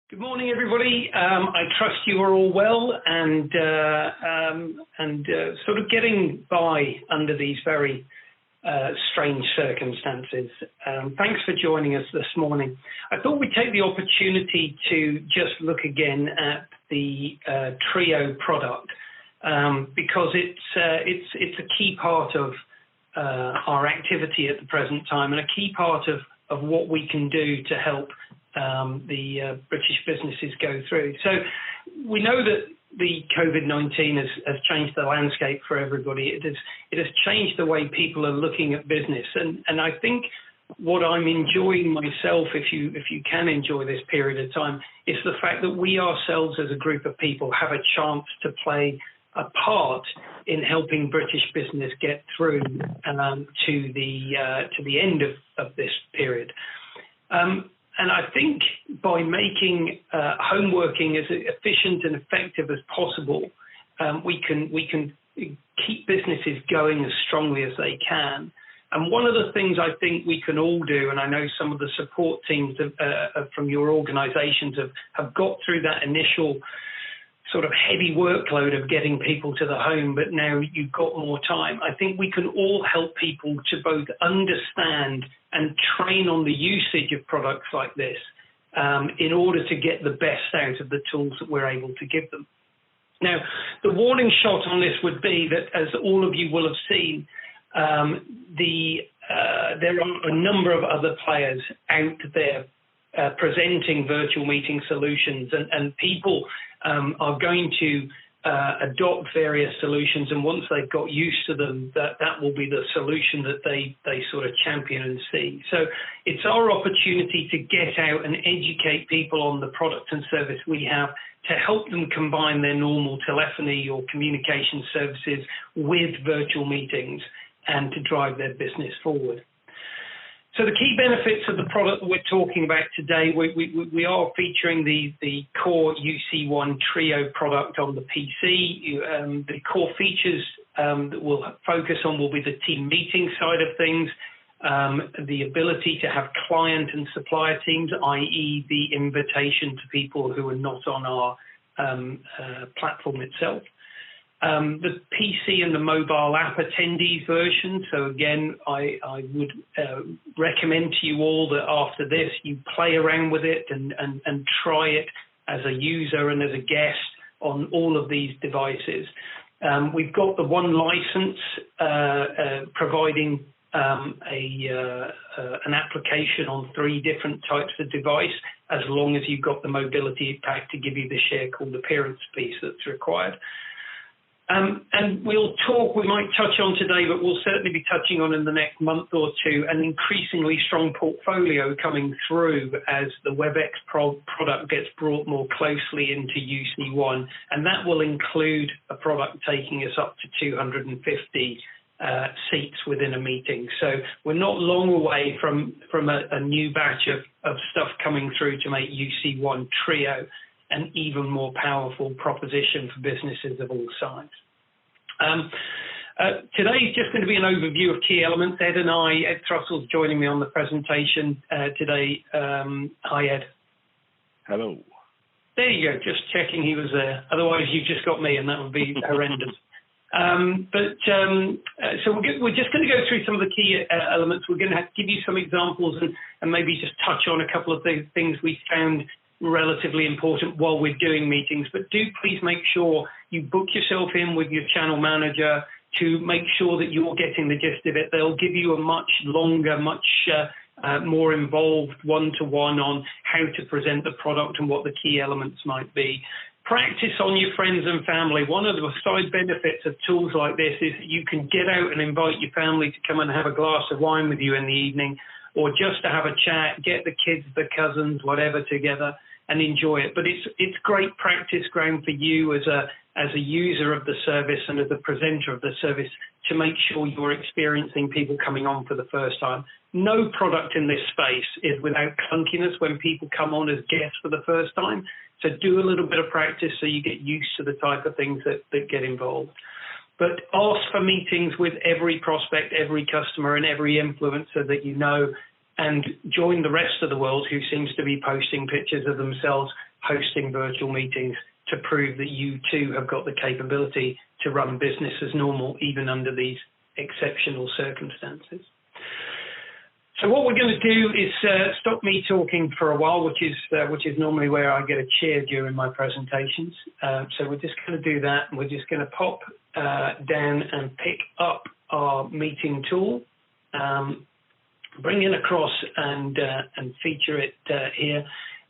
Good morning, everybody. I trust you are all well and sort of getting by under these very strange circumstances. Thanks for joining us this morning. I thought we'd take the opportunity to just look again at the Trio product because it's a key part of our activity at the present time and a key part of what we can do to help the British businesses go through. So we know that the COVID-19 has changed the landscape for everybody. It has changed the way people are looking at business. And I think what I'm enjoying myself, if you can enjoy this period of time, is the fact that we ourselves as a group of people have a chance to play a part in helping British business get through to the end of this period. And I think by making home working as efficient and effective as possible, we can keep businesses going as strongly as they can. And one of the things I think we can all do, and I know some of the support teams from your organisations have got through that initial sort of heavy workload of getting people to the home, but now you've got more time. I think we can all help people to both understand and train on the usage of products like this in order to get the best out of the tools that we're able to give them. Now, the warning shot on this would be that, as all of you will have seen, there are a number of other players out there presenting virtual meeting solutions, and people are going to adopt various solutions, and once they've got used to them, that will be the solution that they sort of champion and see. So it's our opportunity to get out and educate people on the product and service we have to help them combine their normal telephony or communication services with virtual meetings and to drive their business forward. So the key benefits of the product that we're talking about today, we are featuring the core UC1 Trio product on the PC. The core features that we'll focus on will be the team meeting side of things, the ability to have client and supplier teams, i.e. the invitation to people who are not on our platform itself. The PC and the mobile app attendees version. So again, I would recommend to you all that after this, you play around with it and try it as a user and as a guest on all of these devices. We've got the one license providing an application on 3 different types of device, as long as you've got the mobility pack to give you the share called appearance piece that's required. And we might touch on today, but we'll certainly be touching on in the next month or two, an increasingly strong portfolio coming through as the WebEx product gets brought more closely into UC1. And that will include a product taking us up to 250 seats within a meeting. So we're not long away from a new batch of stuff coming through to make UC1 Trio an even more powerful proposition for businesses of all sizes. Today is just going to be an overview of key elements. Ed Thrussell's joining me on the presentation today. Hi, Ed. Hello. There you go, just checking he was there. Otherwise, you've just got me, and that would be horrendous. So we're just going to go through some of the key elements. We're going to give you some examples and maybe just touch on a couple of the things we found relatively important while we're doing meetings, but do please make sure you book yourself in with your channel manager to make sure that you're getting the gist of it. They'll give you a much longer, much more involved one-to-one on how to present the product and what the key elements might be. Practice on your friends and family. One of the side benefits of tools like this is that you can get out and invite your family to come and have a glass of wine with you in the evening, or just to have a chat, get the kids, the cousins, whatever together, and enjoy it. But it's great practice ground for you as a user of the service and as a presenter of the service to make sure you're experiencing people coming on for the first time. No product in this space is without clunkiness when people come on as guests for the first time. So do a little bit of practice so you get used to the type of things that get involved. But ask for meetings with every prospect, every customer, and every influencer that you know, and join the rest of the world who seems to be posting pictures of themselves hosting virtual meetings to prove that you too have got the capability to run business as normal, even under these exceptional circumstances. So what we're going to do is stop me talking for a while, which is normally where I get a chair during my presentations. So we're just going to do that, and we're just going to pop down and pick up our meeting tool, bring it across and feature it here.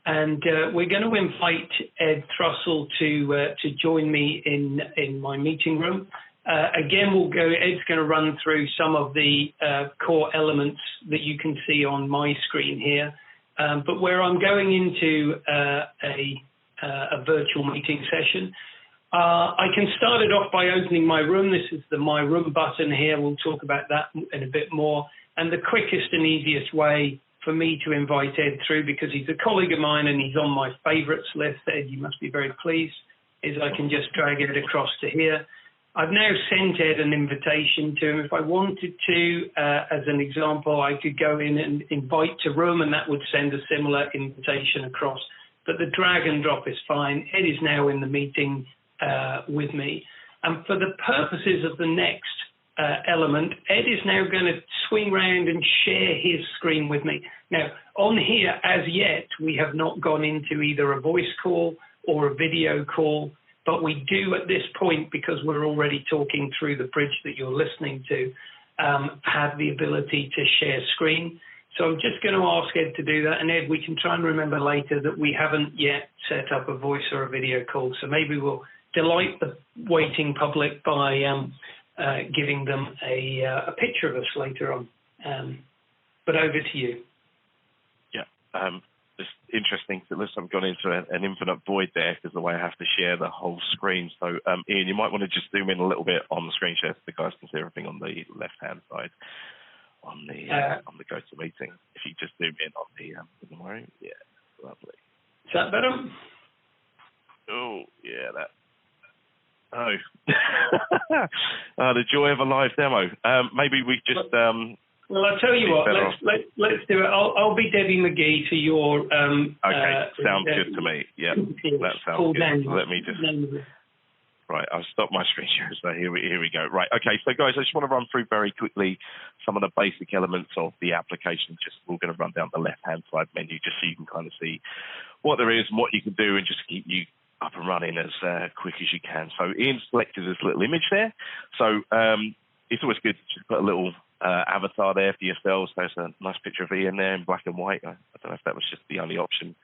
And we're going to invite Ed Thrussell to join me in my meeting room. Again, Ed's going to run through some of the core elements that you can see on my screen here. But where I'm going into a virtual meeting session, I can start it off by opening my room. This is the My Room button here. We'll talk about that in a bit more. And the quickest and easiest way for me to invite Ed through, because he's a colleague of mine and he's on my favorites list, Ed, you must be very pleased, is I can just drag it across to here. I've now sent Ed an invitation to him. If I wanted to, as an example, I could go in and invite to room, and that would send a similar invitation across. But the drag and drop is fine. Ed is now in the meeting with me. And for the purposes of the next element, Ed is now going to swing round and share his screen with me. Now, on here, as yet, we have not gone into either a voice call or a video call, but we do at this point, because we're already talking through the bridge that you're listening to, have the ability to share screen. So I'm just going to ask Ed to do that. And Ed, we can try and remember later that we haven't yet set up a voice or a video call. So maybe we'll delight the waiting public by giving them a picture of us later on. But over to you. Yeah. It's interesting that looks like I've gone into an infinite void there, because the way I have to share the whole screen. So, Ian, you might want to just zoom in a little bit on the screen share so the guys can see everything on the left-hand side on the GoToMeeting. If you just zoom in on the room, yeah, lovely. Is that better? Oh, yeah, that. Oh, the joy of a live demo. Maybe we just. Well, I'll tell you what. Let's do it. I'll be Debbie McGee for your. Okay, sounds good to me. Yeah, that sounds good. So let me just. Right, I'll stop my screen share. So here we go. Right, okay. So guys, I just want to run through very quickly some of the basic elements of the application. Just we're going to run down the left-hand side menu just so you can kind of see what there is and what you can do, and just keep you up and running as quick as you can. So Ian selected this little image there. So it's always good to just put a little avatar there for yourselves. There's a nice picture of Ian there in black and white. I don't know if that was just the only option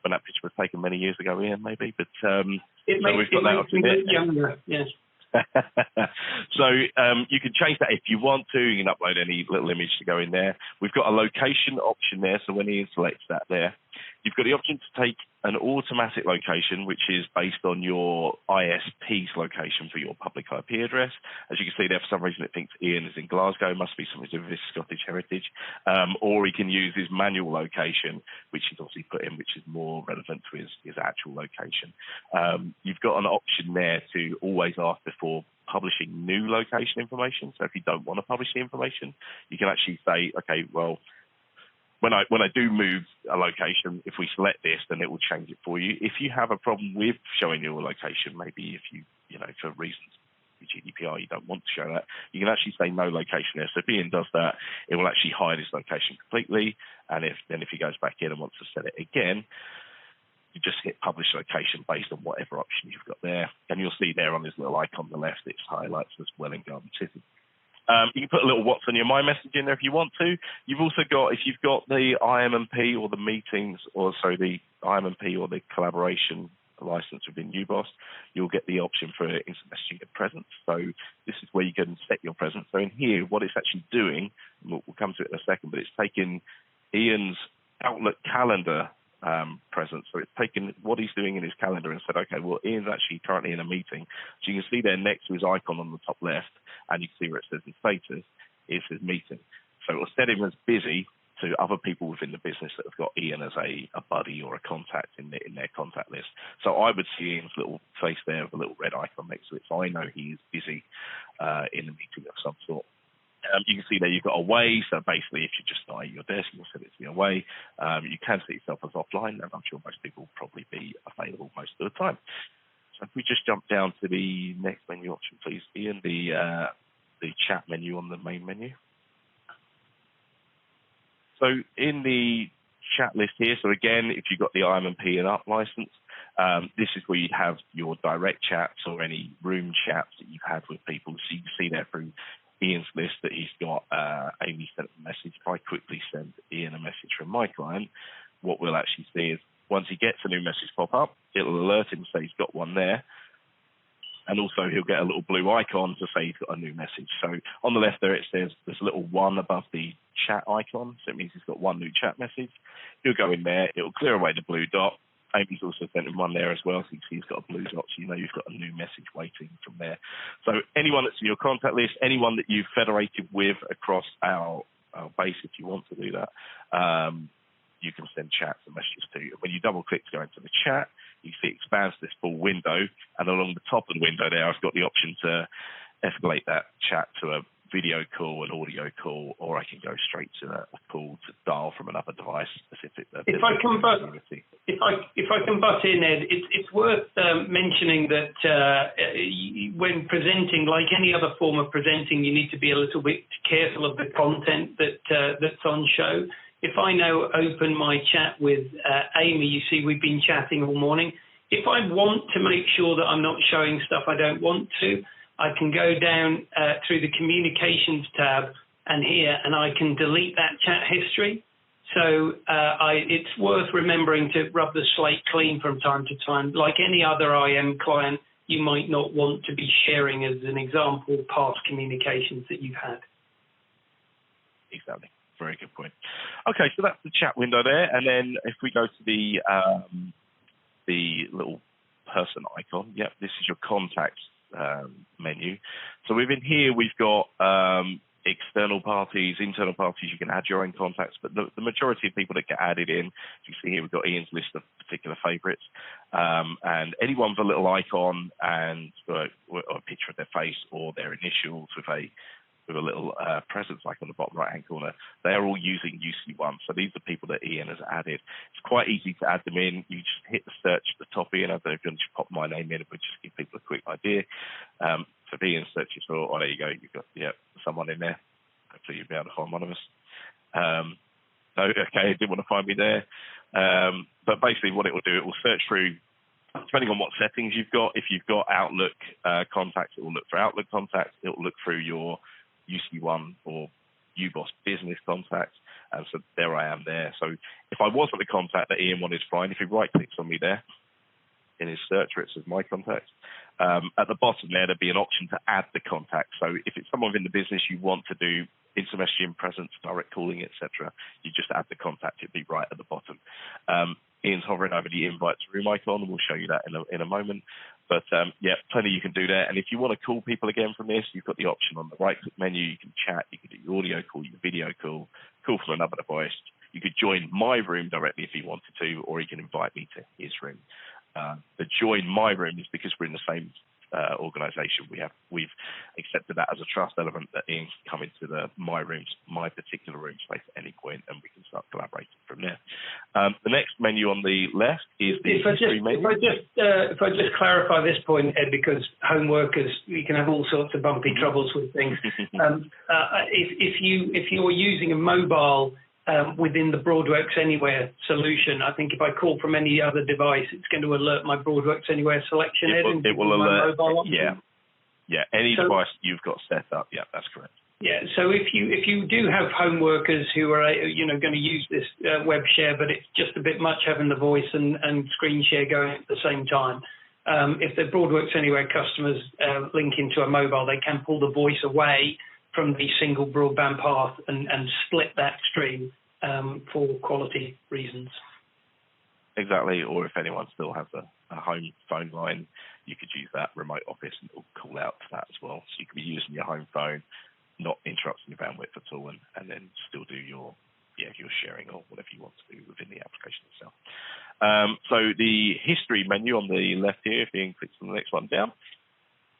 when that picture was taken many years ago, Ian, maybe. But it makes me look younger, yes. So you can change that if you want to. You can upload any little image to go in there. We've got a location option there, so when Ian selects that there, you've got the option to take an automatic location, which is based on your ISP's location for your public IP address. As you can see there, for some reason it thinks Ian is in Glasgow. It must be something to do with his Scottish heritage. Or he can use his manual location, which he's obviously put in, which is more relevant to his actual location. You've got an option there to always ask before publishing new location information. So if you don't want to publish the information, you can actually say, okay, well, when I do move a location, if we select this, then it will change it for you. If you have a problem with showing your location, maybe if you for reasons with GDPR, you don't want to show that, you can actually say no location there. So if Ian does that, it will actually hide his location completely. And if he goes back in and wants to set it again, you just hit publish location based on whatever option you've got there. And you'll see there on this little icon on the left, it highlights as Welwyn Garden City. You can put a little what's on your My Message in there if you want to. You've also got, if you've got the IMP or the meetings, the IMP or the collaboration license within UBOS, you'll get the option for instant messaging and presence. So this is where you can set your presence. So in here, what it's actually doing, and we'll come to it in a second, but it's taking Ian's Outlook calendar presence. So it's taken what he's doing in his calendar and said, okay, well, Ian's actually currently in a meeting. So you can see there next to his icon on the top left, and you can see where it says his status, it says meeting. So it will set him as busy to other people within the business that have got Ian as a buddy or a contact in their contact list. So I would see Ian's little face there with a little red icon next to it. So I know he is busy in a meeting of some sort. You can see there you've got away, so basically if you're just not at your desk, you'll set it to be away. You can set yourself as offline, and I'm sure most people will probably be available most of the time. So if we just jump down to the next menu option, please, Ian, the chat menu on the main menu. So in the chat list here, so again, if you've got the IM&P and Up license, this is where you have your direct chats or any room chats that you've had with people. So you can see there through Ian's list that he's got Amy sent a message. If I quickly send Ian a message from my client, what we'll actually see is once he gets a new message pop up, it'll alert him, say he's got one there. And also he'll get a little blue icon to say he's got a new message. So on the left there it says there's a little 1 above the chat icon. So it means he's got 1 new chat message. He'll go in there. It'll clear away the blue dot. Amy's also sent him 1 there as well. So you can see he's got a blue dot. So you know you've got a new message waiting from there. So anyone that's in your contact list, anyone that you've federated with across our base, if you want to do that, you can send chats and messages to. When you double click to go into the chat, you see it expands this full window, and along the top of the window there, I've got the option to escalate that chat to a video call, an audio call, or I can go straight to a call to dial from another device specific. If I can butt in, Ed, it's worth mentioning that when presenting, like any other form of presenting, you need to be a little bit careful of the content that's on show. If I now open my chat with Amy, you see we've been chatting all morning. If I want to make sure that I'm not showing stuff I don't want to, I can go down through the communications tab and here, and I can delete that chat history. So it's worth remembering to rub the slate clean from time to time. Like any other IM client, you might not want to be sharing, as an example, past communications that you've had. Exactly. Very good point. Okay, so that's the chat window there, and then if we go to the little person icon, yep, this is your contacts menu. So within here we've got external parties, internal parties. You can add your own contacts, but the majority of people that get added in, you see here we've got Ian's list of particular favourites, and anyone with a little icon and or a picture of their face or their initials with a little presence like on the bottom right-hand corner, they're all using UC1. So these are people that Ian has added. It's quite easy to add them in. You just hit the search at the top, Ian. I don't know if you can just pop my name in, but just give people a quick idea. So Ian searches for, there you go, you've got someone in there. Hopefully you'll be able to find one of us. No, okay, didn't want to find me there. But basically what it will do, it will search through, depending on what settings you've got. If you've got Outlook contacts, it will look for Outlook contacts. It will look through your UC1 or UBOS business contacts, and so there I am there. So if I wasn't the contact that Ian wanted to find, if he right-clicks on me there in his search where it says My Contacts, at the bottom there'd be an option to add the contact. So if it's someone in the business you want to do instant messaging, presence, direct calling, etc., you just add the contact. It'd be right at the bottom. Ian's hovering over the invites room icon, and we'll show you that in a moment. But yeah, plenty you can do there. And if you want to call people again from this, you've got the option on the right-click menu. You can chat, you can do your audio call, your video call, call from another device. You could join my room directly if you wanted to, or you can invite me to his room. The join my room is because we're in the same organisation. We've accepted that as a trust element that Ian can come into my particular room space at any point, and we can start collaborating from there. The next menu on the left is the history menu. If I just clarify this point, Ed, because home workers, you can have all sorts of bumpy troubles with things. If you're using a mobile within the Broadworks Anywhere solution, I think if I call from any other device, it's going to alert my Broadworks Anywhere selection. It will alert. Yeah. Any device you've got set up. Yeah, that's correct. Yeah. So if you do have home workers who are going to use this web share, but it's just a bit much having the voice and screen share going at the same time. If the Broadworks Anywhere customers link into a mobile, they can pull the voice away from the single broadband path and split that stream for quality reasons. Exactly, or if anyone still has a home phone line, you could use that remote office and it'll call out to that as well. So you could be using your home phone, not interrupting your bandwidth at all, and then still do your sharing or whatever you want to do within the application itself. So the history menu on the left here, if you click on the next one down,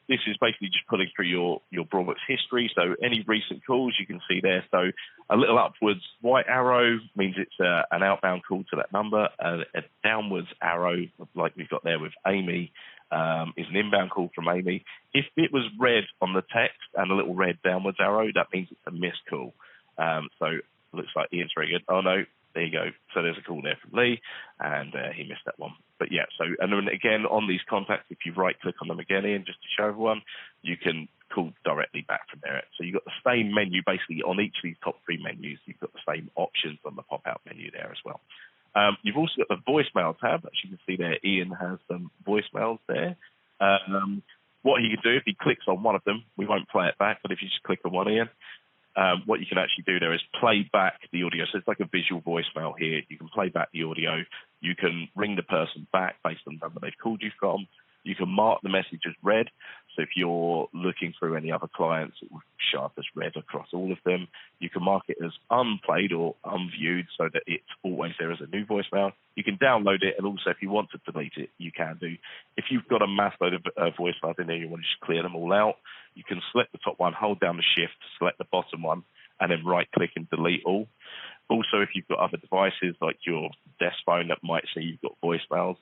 this is basically just pulling through your Broadbox history. So any recent calls you can see there. So a little upwards white arrow means it's an outbound call to that number. A downwards arrow, like we've got there with Amy, is an inbound call from Amy. If it was red on the text and a little red downwards arrow, that means it's a missed call. So it looks like Ian's very good. Oh no, there you go. So there's a call there from Lee, and he missed that one. But yeah, so, and then again, on these contacts, if you right-click on them again, Ian, just to show everyone, you can call directly back from there. So you've got the same menu, basically, on each of these top three menus. You've got the same options on the pop-out menu there as well. You've also got the voicemail tab. As you can see there, Ian has some voicemails there. What he can do, if he clicks on one of them, we won't play it back, but if you just click on one, Ian, what you can actually do there is play back the audio. So it's like a visual voicemail here. You can play back the audio. You can ring the person back based on the number they've called you from. You can mark the message as read. So if you're looking through any other clients, it will show up as read across all of them. You can mark it as unplayed or unviewed so that it's always there as a new voicemail. You can download it, and also if you want to delete it, you can do. If you've got a mass load of voicemails in there, you want to just clear them all out, you can select the top one, hold down the shift, select the bottom one, and then right-click and delete all. Also, if you've got other devices like your desk phone that might say you've got voicemails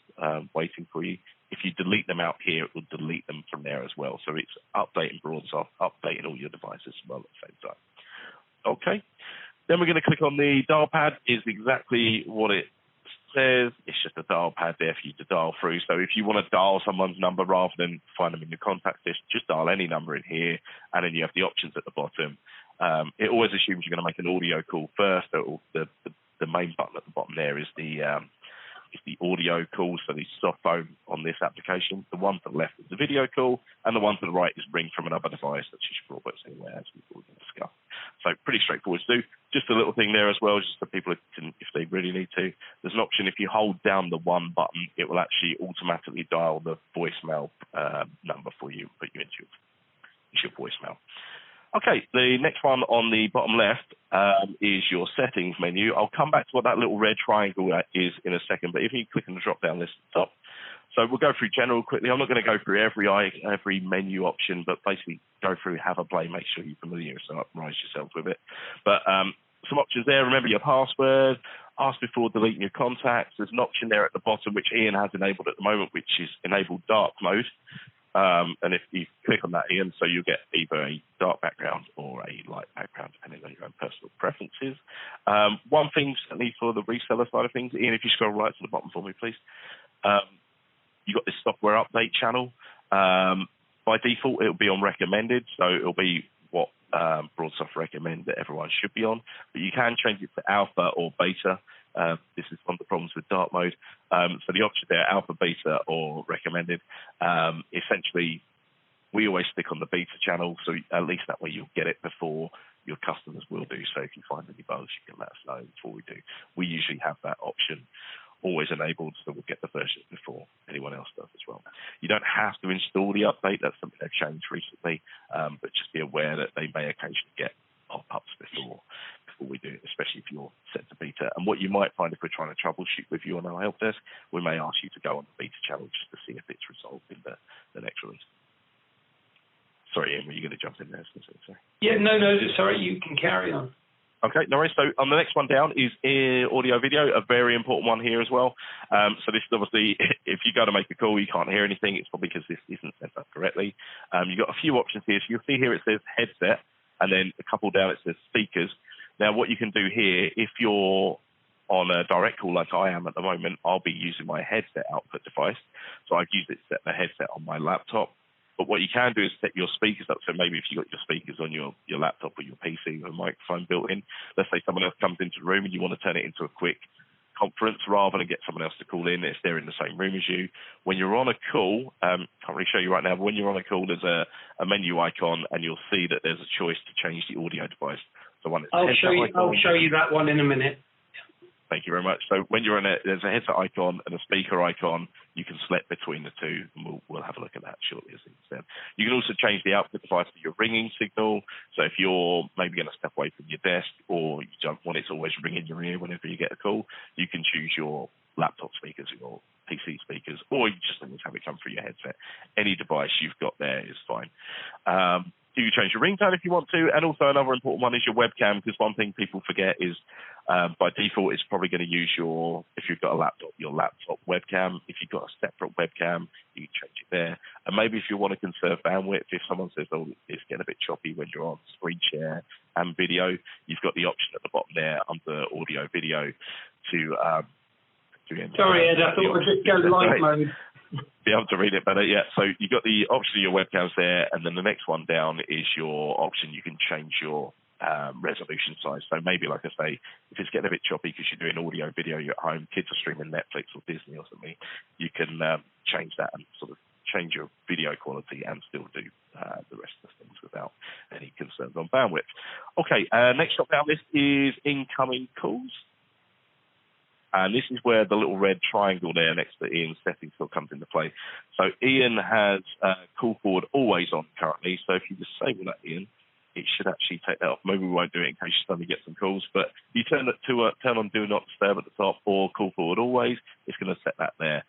waiting for you, if you delete them out here, it will delete them from there as well. So it's updating Broadsoft, updating all your devices as well at the same time. Okay. Then we're going to click on the dial pad. Is exactly what it says. It's just a dial pad there for you to dial through. So if you want to dial someone's number rather than find them in your contact list, just dial any number in here, and then you have the options at the bottom. It always assumes you're going to make an audio call first. So the main button at the bottom there is the audio call, so the soft phone on this application. The one to the left is the video call, and the one to the right is ring from another device, such as your Broadbox anywhere, as we've already discussed. So pretty straightforward to do. Just a little thing there as well, just so people can, if they really need to. There's an option, if you hold down the one button, it will actually automatically dial the voicemail number for you, put you into your voicemail. Okay, the next one on the bottom left is your settings menu. I'll come back to what that little red triangle is in a second, but if you click on the drop-down list at the top. So we'll go through general quickly. I'm not going to go through every menu option, but basically go through, have a play, make sure you familiarize yourself with it. But some options there. Remember your password. Ask before deleting your contacts. There's an option there at the bottom, which Ian has enabled at the moment, which is enable dark mode. And if you click on that, Ian, so you'll get either a dark background or a light background, depending on your own personal preferences. One thing, certainly for the reseller side of things, Ian, if you scroll right to the bottom for me, please. You've got this software update channel. By default, it'll be on recommended, so it'll be what Broadsoft recommend that everyone should be on. But you can change it to alpha or beta. This is one of the problems with dark mode. So the option there, alpha, beta, or recommended. Essentially, we always stick on the beta channel, so at least that way you'll get it before your customers will do. So if you find any bugs, you can let us know before we do. We usually have that option always enabled, so we'll get the version before anyone else does as well. You don't have to install the update. That's something they've changed recently, but just be aware that they may occasionally get pop-ups before we do, especially if you're set to beta. And what you might find if we're trying to troubleshoot with you on our help desk, we may ask you to go on the beta channel just to see if it's resolved in the next release. Sorry, Ian, were you going to jump in there? Sorry. Yeah, no, sorry, you can carry on. Okay, no worries. So on the next one down is audio video, a very important one here as well. So this is obviously, if you go to make a call, you can't hear anything. It's probably because this isn't set up correctly. You've got a few options here. So you'll see here it says headset, and then a couple down it says speakers. Now what you can do here, if you're on a direct call like I am at the moment, I'll be using my headset output device. So I've used it to set the headset on my laptop. But what you can do is set your speakers up. So maybe if you've got your speakers on your laptop or your PC with a microphone built in, let's say someone else comes into the room and you want to turn it into a quick conference rather than get someone else to call in if they're in the same room as you. When you're on a call, can't really show you right now, but when you're on a call, there's a menu icon and you'll see that there's a choice to change the audio device. So I'll show you that one in a minute. Thank you very much. So when you're on there's a headset icon and a speaker icon. You can select between the two, and we'll have a look at that shortly as it said. You can also change the output device for your ringing signal. So if you're maybe going to step away from your desk or you don't want it to always ring in your ear whenever you get a call, you can choose your laptop speakers or your PC speakers, or you just always have it come through your headset. Any device you've got there is fine. You can change your ringtone if you want to, and also another important one is your webcam, because one thing people forget is by default it's probably going to use if you've got a laptop, your laptop webcam. If you've got a separate webcam, you can change it there. And maybe if you want to conserve bandwidth, if someone says, oh, it's getting a bit choppy when you're on screen share and video, you've got the option at the bottom there under audio video to sorry, Ed, I thought I'd just go light mode. Be able to read it better, yeah. So you've got the option of your webcams there, and then the next one down is your option. You can change your resolution size. So maybe, like I say, if it's getting a bit choppy because you're doing audio, video, you're at home, kids are streaming Netflix or Disney or something, you can change that and sort of change your video quality and still do the rest of the things without any concerns on bandwidth. Okay, next up down this is incoming calls. And this is where the little red triangle there next to Ian's settings still comes into play. So Ian has call forward always on currently. So if you disable that, Ian, it should actually take that off. Maybe we won't do it in case you suddenly get some calls. But you turn on Do Not Disturb at the top or call forward always. It's going to set that there.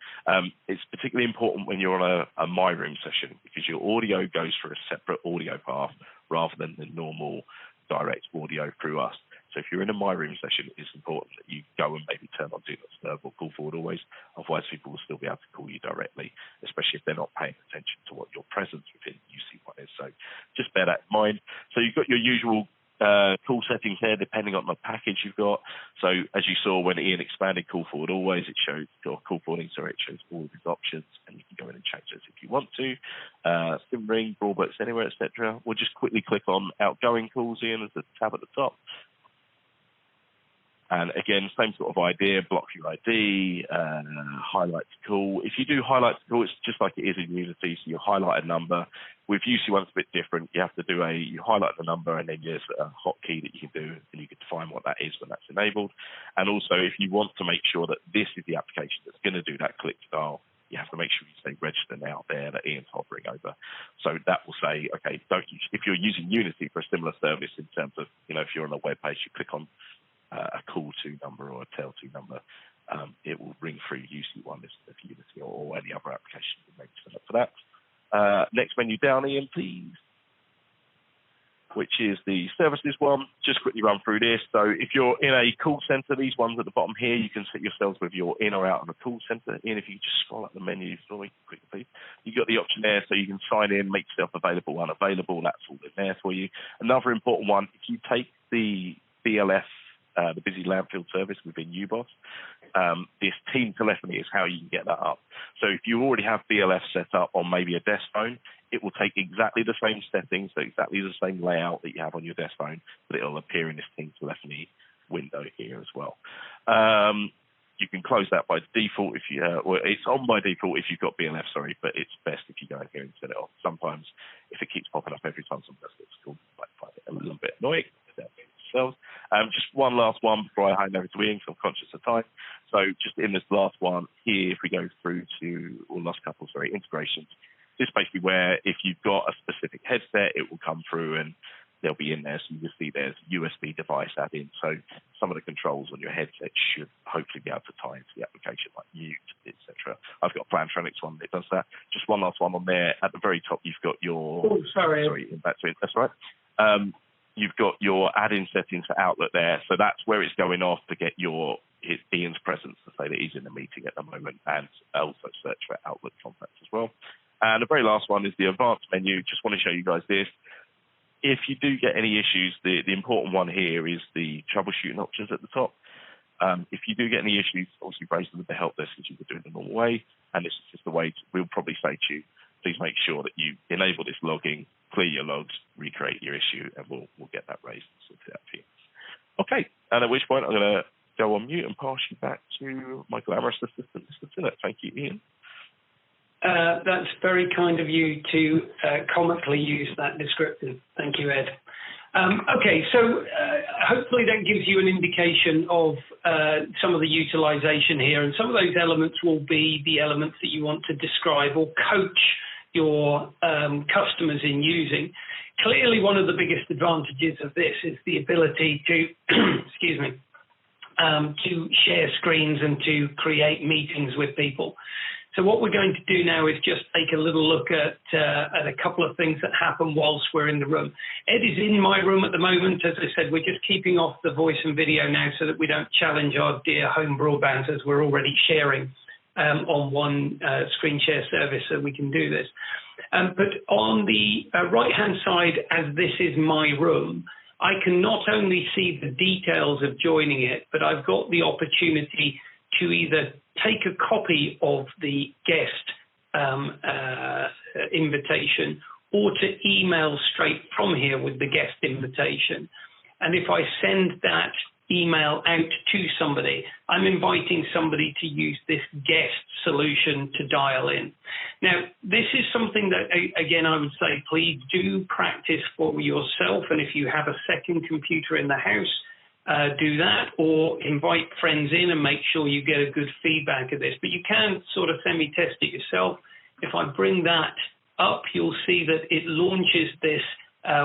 It's particularly important when you're on a My Room session because your audio goes through a separate audio path rather than the normal direct audio through us. So if you're in a My Room session, it's important that you go and maybe turn on Do Not Disturb or call forward always. Otherwise, people will still be able to call you directly, especially if they're not paying attention to what your presence within UC1 is. So just bear that in mind. So you've got your usual call settings there, depending on the package you've got. So as you saw when Ian expanded call forward always, it shows, or call forwarding, sorry, it shows all of his options, and you can go in and change those if you want to. SIM ring, broadbacks anywhere, etc. We'll just quickly click on outgoing calls, Ian, as the tab at the top. And again, same sort of idea, block your ID, highlight to call. If you do highlight to call, it's just like it is in Unity, so you highlight a number. With UC1, it's a bit different. You have to do you highlight the number, and then there's a hotkey that you can do, and you can define what that is when that's enabled. And also, if you want to make sure that this is the application that's going to do that click style, you have to make sure you say register now there that Ian's hovering over. So that will say, okay, if you're using Unity for a similar service in terms of, if you're on a web page, you click on a call to number or a tell to number, it will ring through UC1 instead of Unity or any other application that may be set up for that. Next menu down, Ian, please, which is the services one. Just quickly run through this. So if you're in a call center, these ones at the bottom here, you can set yourselves with your in or out of a call center. Ian, if you just scroll up the menu for me quickly, please. You've got the option there, so you can sign in, make yourself available, unavailable. That's all in there for you. Another important one, if you take the BLF, the busy landfill service within UBOS. This team telephony is how you can get that up. So if you already have BLF set up on maybe a desk phone, it will take exactly the same settings, so exactly the same layout that you have on your desk phone, but it'll appear in this team telephony window here as well. You can close that by default if you, it's on by default if you've got BLF, sorry, but it's best if you go in here and set it off. Sometimes if it keeps popping up every time someone does it, it's cool. I might find it a little bit annoying. Just one last one before I hand over to Ian, because I'm conscious of time. So just in this last one here, if we go through to, or last couple, sorry, integrations, this is basically where if you've got a specific headset, it will come through and they'll be in there. So you can see there's USB device add-in. So some of the controls on your headset should hopefully be able to tie into the application, like mute, etc. I've got a Plantronics one that does that. Just one last one on there. At the very top, you've got your... Oh, sorry, back to it. That's right. You've got your add-in settings for Outlook there. So that's where it's going off to get Ian's presence to say that he's in the meeting at the moment, and also search for Outlook contacts as well. And the very last one is the advanced menu. Just want to show you guys this. If you do get any issues, the important one here is the troubleshooting options at the top. If you do get any issues, obviously raise them with the help desk as you would do it the normal way. And this is just the way we'll probably say to you, please make sure that you enable this logging, clear your logs, recreate your issue, and we'll get that raised and sorted out for you. Okay, and at which point I'm going to go on mute and pass you back to my glamorous assistant, Mr. Tillett. Thank you, Ian. That's very kind of you to comically use that descriptive. Thank you, Ed. Okay, so hopefully that gives you an indication of some of the utilization here, and some of those elements will be the elements that you want to describe or coach your customers in using. Clearly, one of the biggest advantages of this is the ability to, excuse me, to share screens and to create meetings with people. So what we're going to do now is just take a little look at a couple of things that happen whilst we're in the room. Ed is in my room at the moment. As I said, we're just keeping off the voice and video now so that we don't challenge our dear home broadband, as we're already sharing on one screen share service, so we can do this. But on the right-hand side, as this is my room, I can not only see the details of joining it, but I've got the opportunity to either take a copy of the guest invitation or to email straight from here with the guest invitation. And if I send that email out to somebody, I'm inviting somebody to use this guest solution to dial in. Now, this is something that, again, I would say, please do practice for yourself. And if you have a second computer in the house, do that, or invite friends in and make sure you get a good feedback of this. But you can sort of semi-test it yourself. If I bring that up, you'll see that it launches this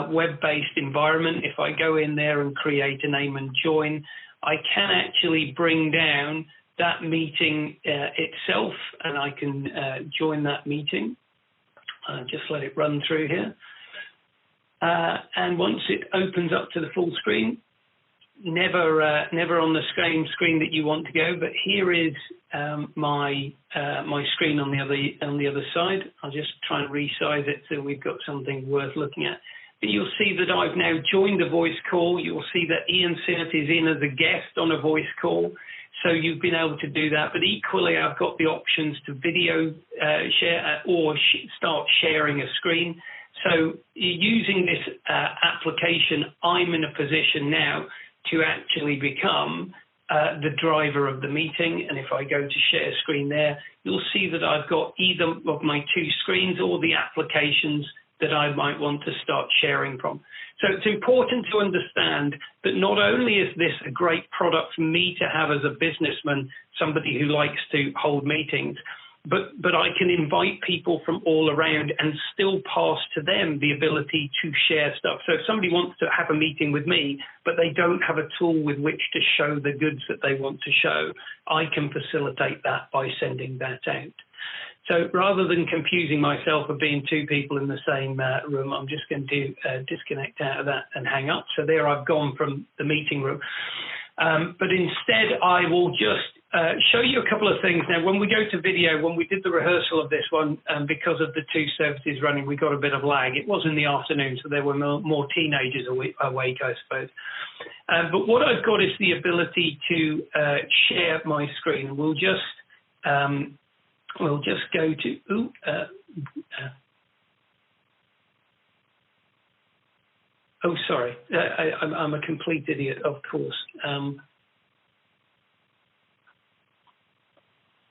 web-based environment. If I go in there and create a name and join, I can actually bring down that meeting itself, and I can join that meeting. Just let it run through here. And once it opens up to the full screen, never on the same screen that you want to go, but here is my screen on the other side. I'll just try and resize it so we've got something worth looking at. But you'll see that I've now joined a voice call. You'll see that Ian Sinnott is in as a guest on a voice call. So you've been able to do that. But equally, I've got the options to video share or start sharing a screen. So using this application, I'm in a position now to actually become the driver of the meeting. And if I go to share screen there, you'll see that I've got either of my two screens or the applications that I might want to start sharing from. So it's important to understand that not only is this a great product for me to have as a businessman, somebody who likes to hold meetings, but I can invite people from all around and still pass to them the ability to share stuff. So if somebody wants to have a meeting with me, but they don't have a tool with which to show the goods that they want to show, I can facilitate that by sending that out. So rather than confusing myself of being two people in the same room, I'm just going to disconnect out of that and hang up. So there I've gone from the meeting room. But instead, I will just show you a couple of things. Now, when we go to video, when we did the rehearsal of this one, because of the two services running, we got a bit of lag. It was in the afternoon, so there were more teenagers awake, I suppose. But what I've got is the ability to share my screen. We'll just go to, oh, sorry, I'm a complete idiot, of course.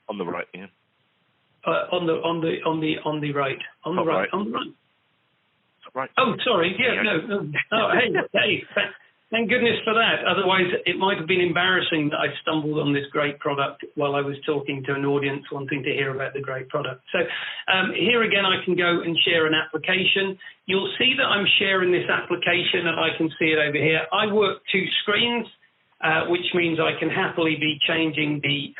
On the right, yeah. On the right. On the right. Right. Oh, sorry. Yeah, no. Oh, hey. Thank goodness for that. Otherwise, it might have been embarrassing that I stumbled on this great product while I was talking to an audience wanting to hear about the great product. So here again, I can go and share an application. You'll see that I'm sharing this application, and I can see it over here. I work two screens, which means I can happily be changing the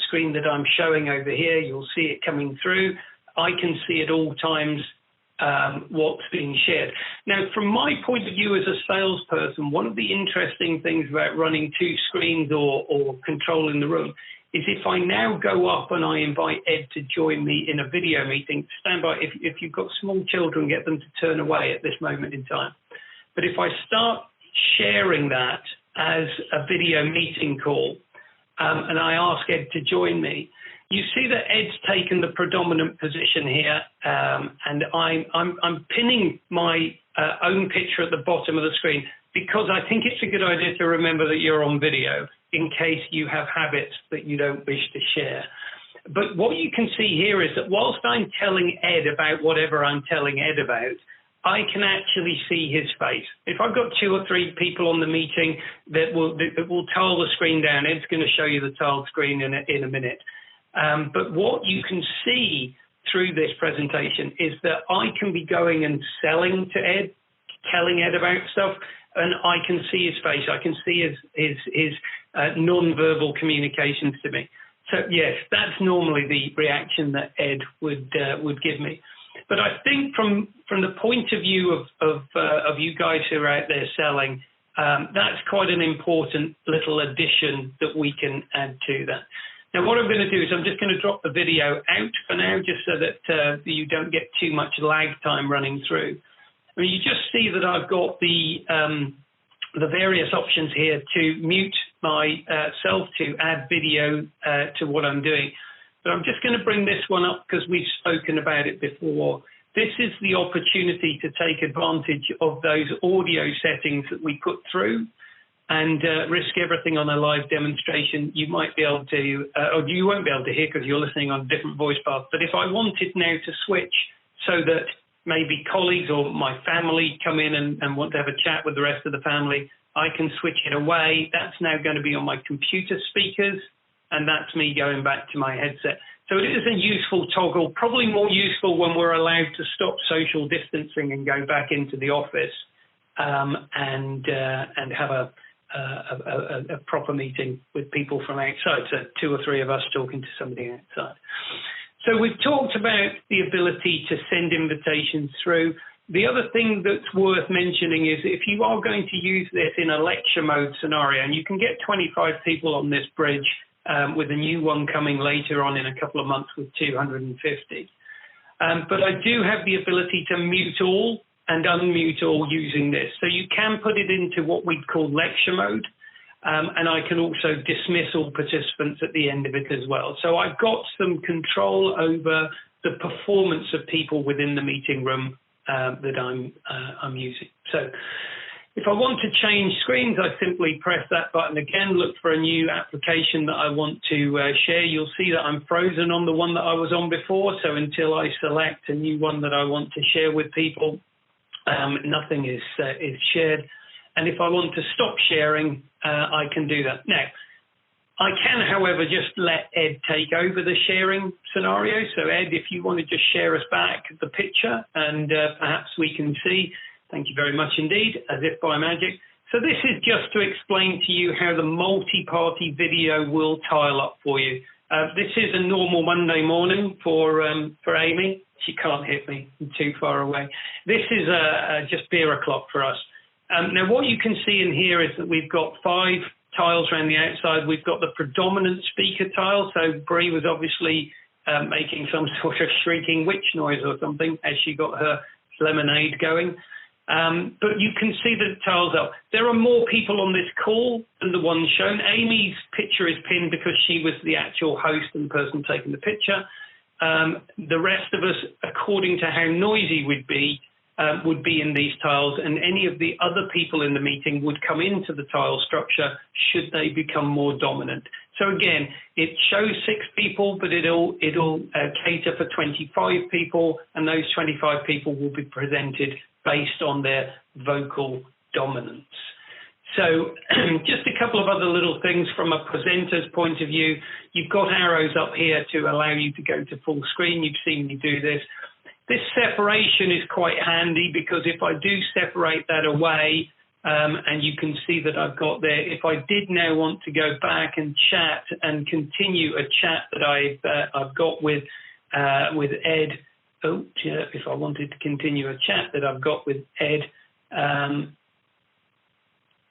screen that I'm showing over here. You'll see it coming through. I can see at all times what's being shared. Now, from my point of view as a salesperson, one of the interesting things about running two screens or controlling the room is if I now go up and I invite Ed to join me in a video meeting, stand by. If you've got small children, get them to turn away at this moment in time. But if I start sharing that as a video meeting call and I ask Ed to join me, you see that Ed's taken the predominant position here, and I'm pinning my own picture at the bottom of the screen because I think it's a good idea to remember that you're on video in case you have habits that you don't wish to share. But what you can see here is that whilst I'm telling Ed about whatever I'm telling Ed about, I can actually see his face. If I've got two or three people on the meeting that will tile the screen down, Ed's going to show you the tiled screen in a minute. But what you can see through this presentation is that I can be going and selling to Ed, telling Ed about stuff, and I can see his face. I can see his non-verbal communications to me. So yes, that's normally the reaction that Ed would give me. But I think from the point of view of you guys who are out there selling, that's quite an important little addition that we can add to that. Now, what I'm going to do is I'm just going to drop the video out for now, just so that you don't get too much lag time running through. I mean, you just see that I've got the various options here to mute myself, to add video to what I'm doing. But I'm just going to bring this one up because we've spoken about it before. This is the opportunity to take advantage of those audio settings that we put through and risk everything on a live demonstration. You might be able to, or you won't be able to hear because you're listening on a different voice path. But if I wanted now to switch so that maybe colleagues or my family come in and want to have a chat with the rest of the family, I can switch it away. That's now going to be on my computer speakers, and that's me going back to my headset. So it is a useful toggle, probably more useful when we're allowed to stop social distancing and go back into the office and have a proper meeting with people from outside, so 2 or 3 of us talking to somebody outside. So we've talked about the ability to send invitations through. The other thing that's worth mentioning is if you are going to use this in a lecture mode scenario, and you can get 25 people on this bridge with a new one coming later on in a couple of months with 250. But I do have the ability to mute all and unmute all using this. So you can put it into what we'd call lecture mode, and I can also dismiss all participants at the end of it as well. So I've got some control over the performance of people within the meeting room that I'm using. So if I want to change screens, I simply press that button again, look for a new application that I want to share. You'll see that I'm frozen on the one that I was on before, so until I select a new one that I want to share with people, nothing is shared. And if I want to stop sharing, I can do that. Now, I can, however, just let Ed take over the sharing scenario. So Ed, if you want to just share us back the picture and perhaps we can see. Thank you very much indeed, as if by magic. So this is just to explain to you how the multi-party video will tile up for you. This is a normal Monday morning for Amy. She can't hit me, I'm too far away. This is just beer o'clock for us. Now, what you can see in here is that we've got 5 tiles around the outside. We've got the predominant speaker tile. So Bree was obviously making some sort of shrieking witch noise or something as she got her lemonade going. But you can see the tiles up. There are more people on this call than the one shown. Amy's picture is pinned because she was the actual host and the person taking the picture. The rest of us, according to how noisy we'd be in these tiles, and any of the other people in the meeting would come into the tile structure should they become more dominant. So again, it shows 6 people, but it'll cater for 25 people, and those 25 people will be presented based on their vocal dominance. So just a couple of other little things from a presenter's point of view. You've got arrows up here to allow you to go to full screen. You've seen me do this. This separation is quite handy because if I do separate that away, and you can see that I've got there, if I did now want to go back and chat and continue a chat that I've got with Ed, if I wanted to continue a chat that I've got with Ed,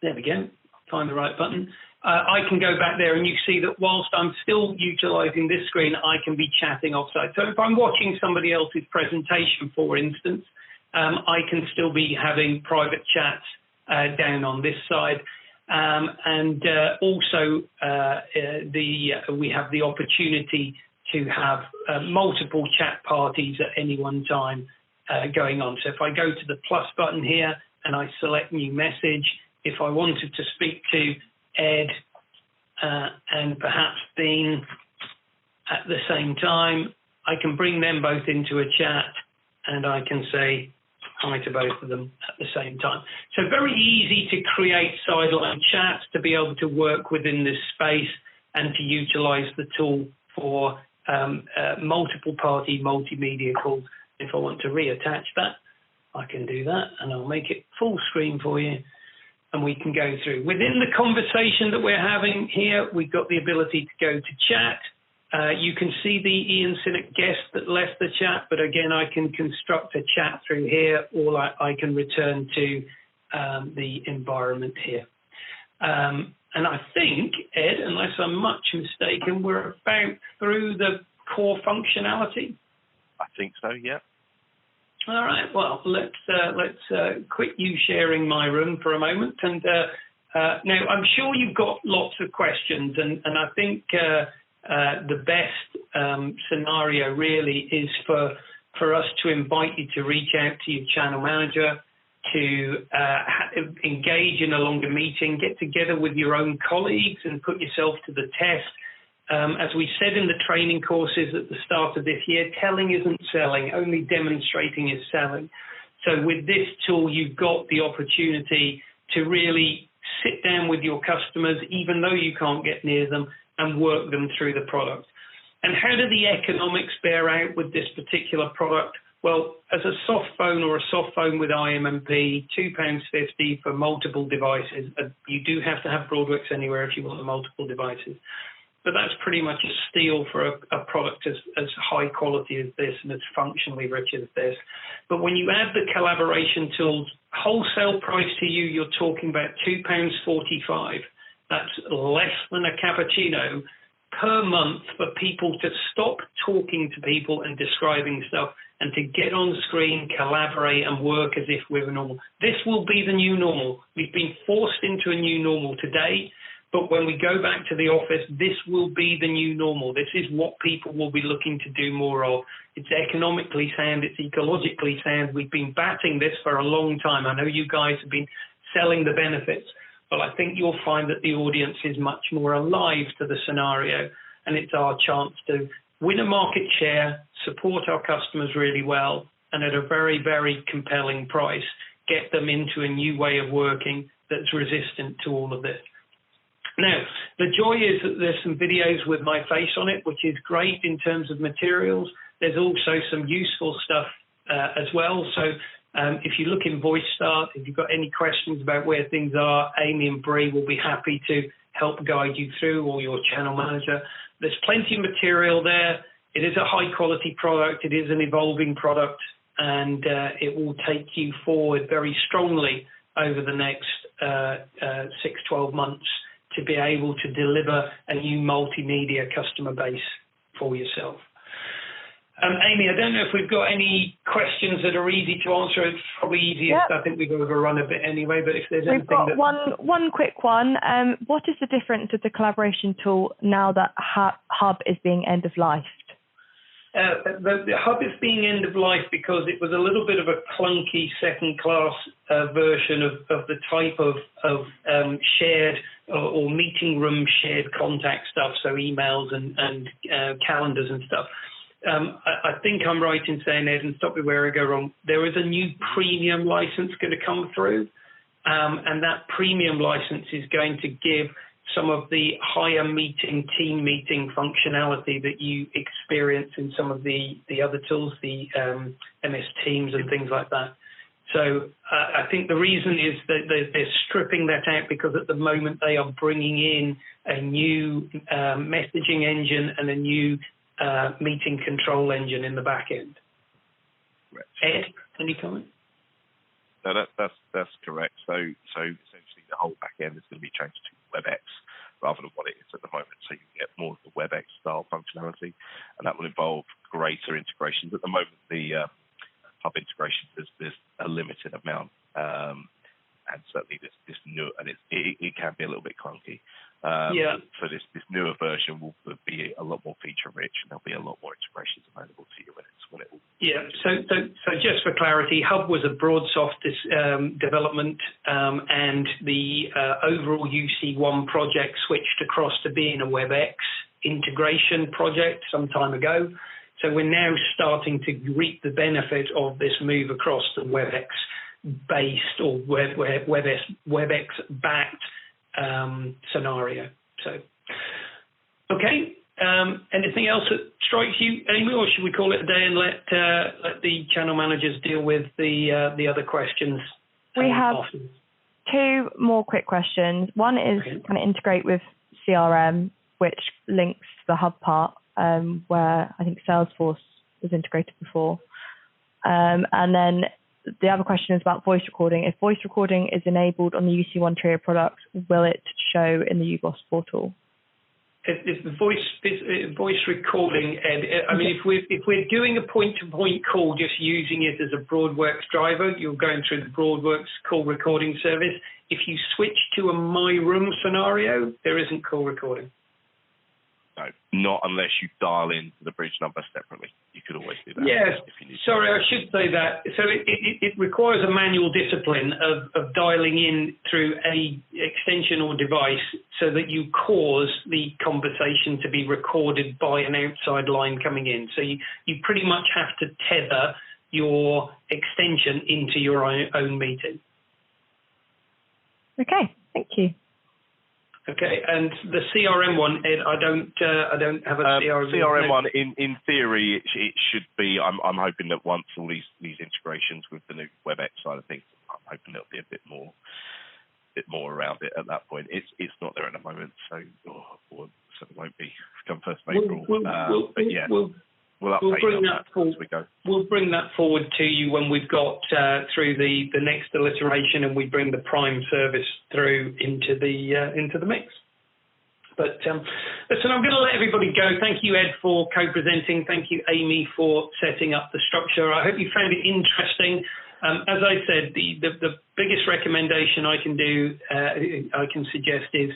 there we go, find the right button. I can go back there and you see that whilst I'm still utilizing this screen, I can be chatting offside. So if I'm watching somebody else's presentation, for instance, I can still be having private chats down on this side. And also we have the opportunity to have multiple chat parties at any one time going on. So if I go to the plus button here and I select new message, if I wanted to speak to Ed and perhaps Dean at the same time, I can bring them both into a chat and I can say hi to both of them at the same time. So very easy to create sideline chats, to be able to work within this space and to utilize the tool for multiple party multimedia calls. If I want to reattach that, I can do that and I'll make it full screen for you. And we can go through. Within the conversation that we're having here, we've got the ability to go to chat, You can see the Ian Sinnott guest that left the chat, but again, I can construct a chat through here, or I can return to the environment here. And I think, Ed, unless I'm much mistaken, we're about through the core functionality. I think so, yeah. All right. Well, let's quit you sharing my room for a moment. And now, I'm sure you've got lots of questions, and I think the best scenario really is for us to invite you to reach out to your channel manager, to engage in a longer meeting, get together with your own colleagues and put yourself to the test. As we said in the training courses at the start of this year, telling isn't selling, only demonstrating is selling. So with this tool, you've got the opportunity to really sit down with your customers, even though you can't get near them, and work them through the product. And how do the economics bear out with this particular product? Well, as a soft phone or a soft phone with IMMP, £2.50 for multiple devices. You do have to have Broadworks Anywhere if you want the multiple devices. But that's pretty much a steal for a product as high quality as this and as functionally rich as this. But when you add the collaboration tools, wholesale price to you, you're talking about £2.45. That's less than a cappuccino per month for people to stop talking to people and describing stuff and to get on screen, collaborate and work as if we're normal. This will be the new normal. We've been forced into a new normal today, but when we go back to the office, this will be the new normal. This is what people will be looking to do more of. It's economically sound, it's ecologically sound. We've been batting this for a long time. I know you guys have been selling the benefits, but I think you'll find that the audience is much more alive to the scenario, and it's our chance to win a market share, support our customers really well, and at a very, very compelling price, get them into a new way of working that's resistant to all of this. Now, the joy is that there's some videos with my face on it, which is great in terms of materials. There's also some useful stuff as well. So if you look in Voice Start, if you've got any questions about where things are, Amy and Bree will be happy to help guide you through, or your channel manager. There's plenty of material there. It is a high quality product. It is an evolving product, and it will take you forward very strongly over the next 6-12 months to be able to deliver a new multimedia customer base for yourself. Amy, I don't know if we've got any questions that are easy to answer. It's probably easiest. Yep. I think we've overrun a bit anyway, but if there's anything We've got one quick one. What is the difference of the collaboration tool now that Hub is being end-of-lifed? The Hub is being end-of-life because it was a little bit of a clunky second-class version of the type of shared or meeting room shared contact stuff, so emails and calendars and stuff. I think I'm right in saying, Ed, and stop me where I go wrong, there is a new premium license going to come through, and that premium license is going to give some of the higher team meeting functionality that you experience in some of the other tools, the MS Teams and things like that. So I think the reason is that they're stripping that out because at the moment they are bringing in a new messaging engine and a new meeting control engine in the back end. Right. Ed, any comment? No, that's correct. So essentially the whole back end is going to be changed to WebEx rather than what it is at the moment. So you get more of the WebEx style functionality, and that will involve greater integrations. At the moment, the Hub integrations, there's a limited amount, and certainly this new, and it can be a little bit clunky. So this newer version will be a lot more feature rich, and there'll be a lot more integrations available to you when it will. Yeah. So just for clarity, Hub was a BroadSoft development, and the overall UC1 project switched across to being a WebEx integration project some time ago. So we're now starting to reap the benefit of this move across to WebEx-based or WebEx-backed scenario. So, okay. Anything else that strikes you, Amy, or should we call it a day and let the channel managers deal with the other questions? We have two more quick questions. One is kind of integrate with CRM, which links the Hub part. where I think Salesforce was integrated before. And then the other question is about voice recording. If voice recording is enabled on the UC1 Trio product, will it show in the UBOS portal? Is the voice recording, Ed? I mean, if we're doing a point-to-point call, just using it as a BroadWorks driver, you're going through the BroadWorks call recording service. If you switch to a My Room scenario, there isn't call recording. No, not unless you dial in the bridge number separately. You could always do that. Yes, if you need sorry, I should say that. So it requires a manual discipline of dialing in through a extension or device so that you cause the conversation to be recorded by an outside line coming in. So you pretty much have to tether your extension into your own meeting. Okay, thank you. Okay, and the CRM one, Ed, I don't have a CRM. CRM one, in theory, it should be. I'm hoping that once all these integrations with the new WebEx side of things, I'm hoping there'll be a bit more around it at that point. It's not there at the moment, so it won't be come 1st of April. But yeah, we'll update that as we go. We'll bring that forward to you when we've got through the next iteration and we bring the Prime service through into the mix. But listen, I'm going to let everybody go. Thank you, Ed, for co-presenting. Thank you, Amy, for setting up the structure. I hope you found it interesting. As I said, the biggest recommendation I can suggest is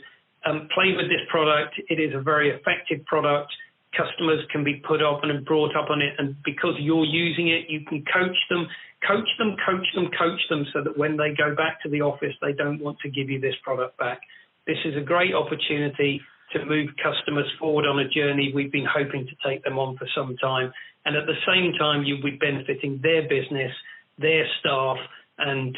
play with this product. It is a very effective product. Customers can be put up and brought up on it, and because you're using it, you can coach them so that when they go back to the office, they don't want to give you this product back. This is a great opportunity to move customers forward on a journey we've been hoping to take them on for some time, and at the same time, you'll be benefiting their business, their staff, and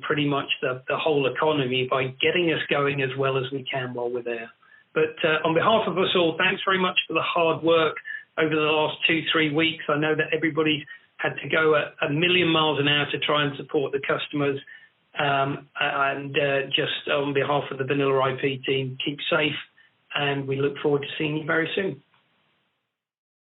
pretty much the whole economy by getting us going as well as we can while we're there. But on behalf of us all, thanks very much for the hard work over the last 2-3 weeks. I know that everybody had to go at a million miles an hour to try and support the customers. Just on behalf of the VanillaIP team, keep safe, and we look forward to seeing you very soon.